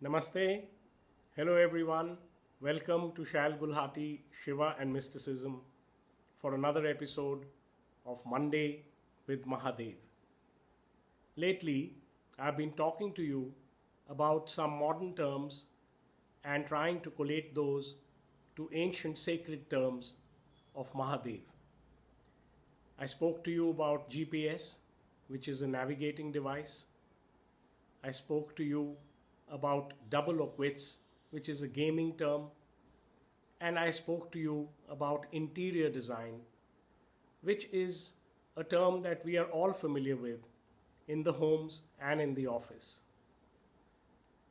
Namaste. Hello everyone. Welcome to Shal Gulhati, Shiva and Mysticism for another episode of Monday with Mahadev. Lately, I've been talking to you about some modern terms and trying to collate those to ancient sacred terms of Mahadev. I spoke to you about GPS, which is a navigating device. I spoke to you about double or quits, which is a gaming term. And I spoke to you about interior design, which is a term that we are all familiar with in the homes and in the office.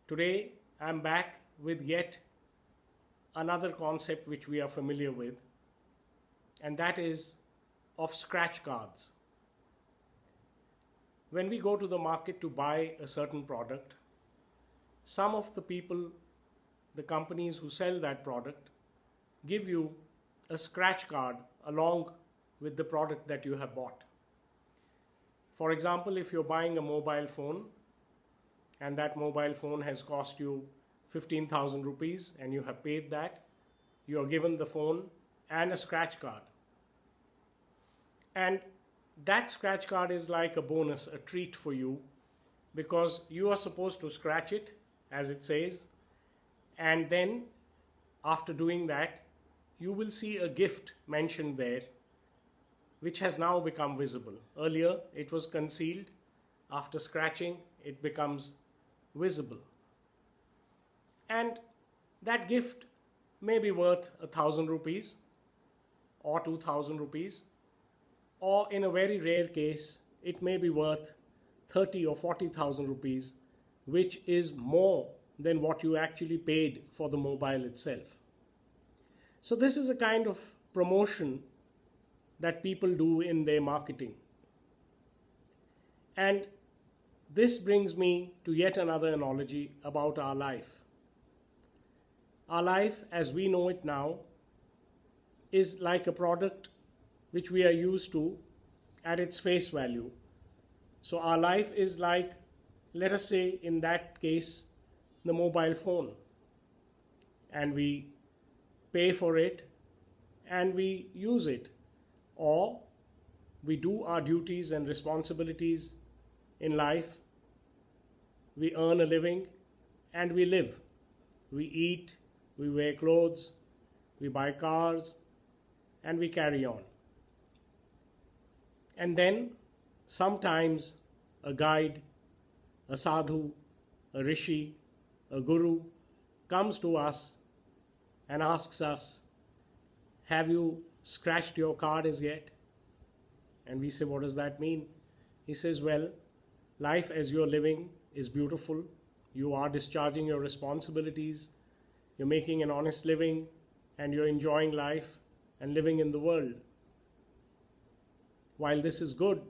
Today, I'm back with yet another concept which we are familiar with, and that is of scratch cards. When we go to the market to buy a certain product, some of the people, the companies who sell that product, give you a scratch card along with the product that you have bought. For example, if you're buying a mobile phone and that mobile phone has cost you 15,000 rupees and you have paid that, you are given the phone and a scratch card. And that scratch card is like a bonus, a treat for you, because you are supposed to scratch it, as it says, and then after doing that, you will see a gift mentioned there, which has now become visible. Earlier, it was concealed. After scratching, it becomes visible. And that gift may be worth 1,000 rupees or 2,000 rupees, or in a very rare case, it may be worth 30 or 40,000 rupees, which is more than what you actually paid for the mobile itself. So this is a kind of promotion that people do in their marketing. And this brings me to yet another analogy about our life. Our life, as we know it now, is like a product which we are used to at its face value. So our life is like, let us say in that case, the mobile phone. And we pay for it and we use it. Or we do our duties and responsibilities in life. We earn a living and we live. We eat, we wear clothes, we buy cars, and we carry on. And then sometimes a guide, a sadhu, a rishi, a guru comes to us and asks us, have you scratched your card as yet? And we say, what does that mean? He says, well, life as you're living is beautiful. You are discharging your responsibilities. You're making an honest living and you're enjoying life and living in the world. While this is good,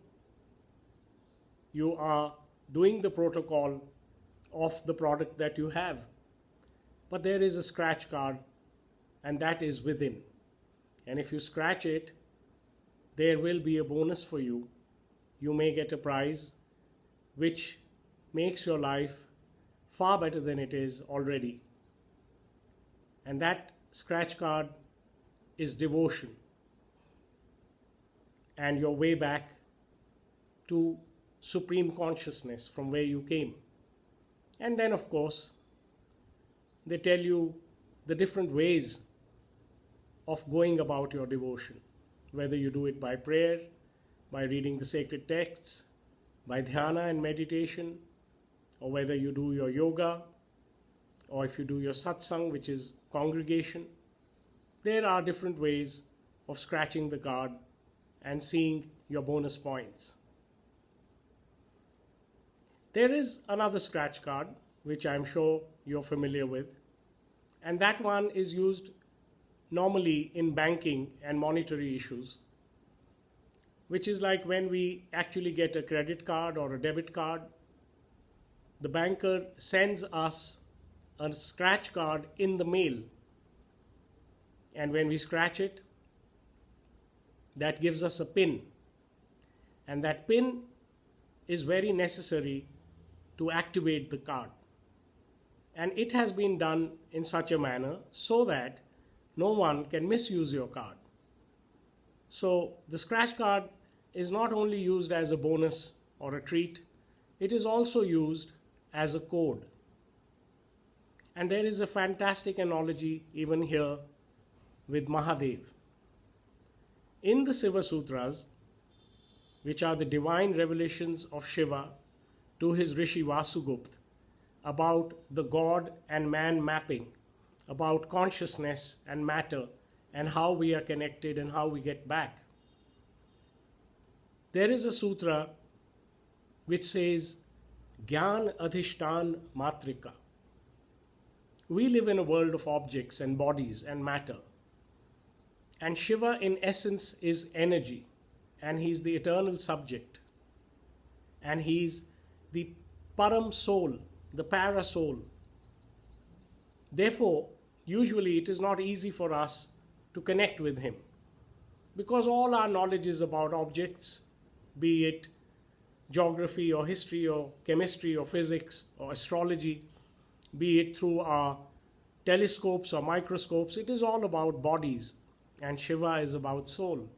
you are doing the protocol of the product that you have. But there is a scratch card, and that is within. And if you scratch it, there will be a bonus for you. You may get a prize which makes your life far better than it is already. And that scratch card is devotion and your way back to supreme consciousness from where you came. And then, of course, they tell you the different ways of going about your devotion, whether you do it by prayer, by reading the sacred texts, by dhyana and meditation, or whether you do your yoga, or if you do your satsang, which is congregation. There are different ways of scratching the card and seeing your bonus points. There is another scratch card, which I'm sure you're familiar with, and that one is used normally in banking and monetary issues, which is like when we actually get a credit card or a debit card, the banker sends us a scratch card in the mail, and when we scratch it, that gives us a pin, and that pin is very necessary to activate the card. And it has been done in such a manner so that no one can misuse your card. So the scratch card is not only used as a bonus or a treat, it is also used as a code. And there is a fantastic analogy even here with Mahadev. In the Shiva Sutras, which are the divine revelations of Shiva to his Rishi Vasugupta about the God and man mapping, about consciousness and matter, and how we are connected and how we get back. There is a sutra which says, Gyan Adhishtan Matrika. We live in a world of objects and bodies and matter. And Shiva in essence is energy, and he's the eternal subject. And he's the Param soul, the para soul. Therefore, usually it is not easy for us to connect with him, because all our knowledge is about objects, be it geography or history or chemistry or physics or astrology, be it through our telescopes or microscopes. It is all about bodies, and Shiva is about soul.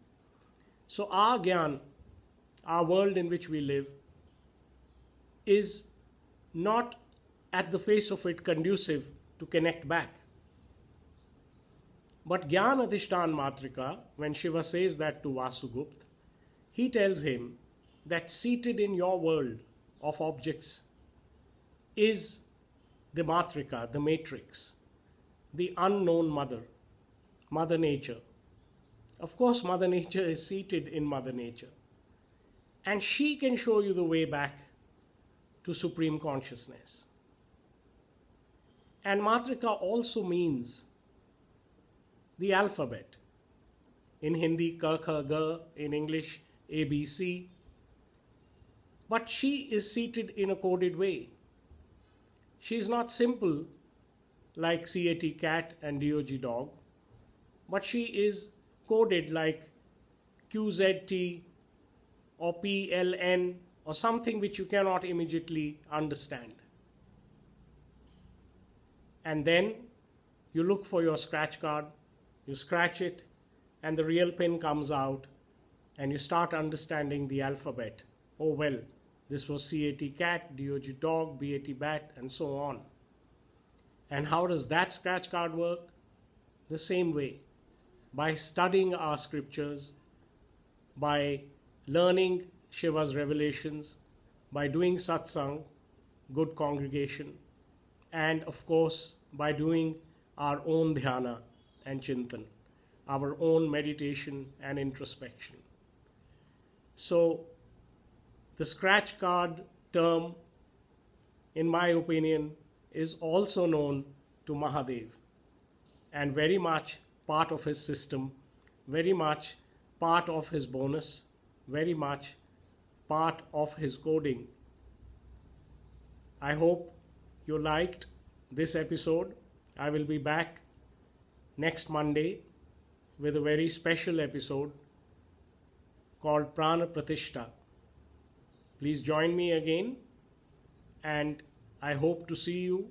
So our Gyan, our world in which we live, is not at the face of it conducive to connect back. But Gyan Adhishtan Matrika, when Shiva says that to Vasugupta, he tells him that seated in your world of objects is the Matrika, the matrix, the unknown mother, Mother Nature. Of course, Mother Nature is seated in Mother Nature, and she can show you the way back to Supreme Consciousness. And Matrika also means the alphabet. In Hindi, Ka, Kha, Ga, in English, A, B, C. But she is seated in a coded way. She is not simple like CAT, cat, and DOG, dog, but she is coded like QZT or PLN or something which you cannot immediately understand. And then you look for your scratch card, you scratch it, and the real pin comes out, and you start understanding the alphabet. Oh well, this was CAT cat, DOG dog, BAT bat, and so on. And how does that scratch card work? The same way, by studying our scriptures, by learning Shiva's revelations, by doing satsang, good congregation, and of course by doing our own dhyana and chintan, our own meditation and introspection. So the scratch card term, in my opinion, is also known to Mahadev, and very much part of his system, very much part of his bonus, very much part of his coding. I hope you liked this episode. I will be back next Monday with a very special episode called Prana Pratishta. Please join me again, and I hope to see you,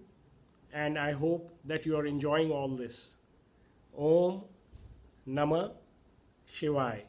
and I hope that you are enjoying all this. Om Namah Shivaya.